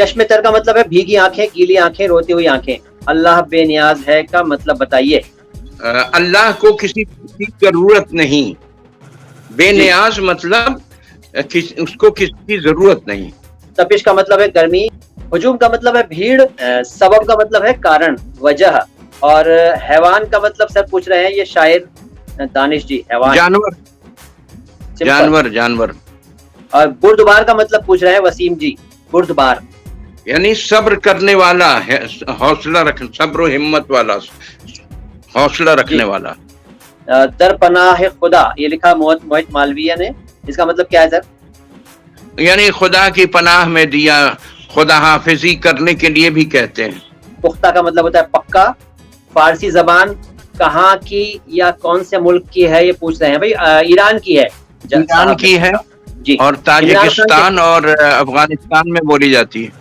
چشم تر کا مطلب ہے بھیگی آنکھیں، گیلی آنکھیں، روتی ہوئی آنکھیں. اللہ بے نیاز ہے کا مطلب بتائیے. اللہ کو کسی کی ضرورت نہیں. بے نیاز مطلب اس کو کسی کی ضرورت نہیں. تپش کا مطلب ہے گرمی. ہجوم کا مطلب ہے بھیڑ. سبب کا مطلب ہے کارن، وجہ. اور حیوان کا مطلب سر پوچھ رہے ہیں یہ شاعر دانش جی. حیوان جانور. جانور جانور. اور بردبار کا مطلب پوچھ رہے ہیں وسیم جی. بردبار یعنی صبر کرنے والا، حوصلہ رکھ، صبر و ہمت والا، حوصلہ رکھنے والا. در پناہ خدا یہ لکھا موہت مالویہ نے. اس کا مطلب کیا ہے سر؟ یعنی خدا کی پناہ میں دیا، خدا حافظی کرنے کے لیے بھی کہتے ہیں. پختہ کا مطلب ہوتا ہے پکا. فارسی زبان کہاں کی یا کون سے ملک کی ہے یہ پوچھ رہے ہیں بھائی. ایران کی ہے. ایران کی ہے جی. اور تاجکستان اور افغانستان میں بولی جاتی ہے.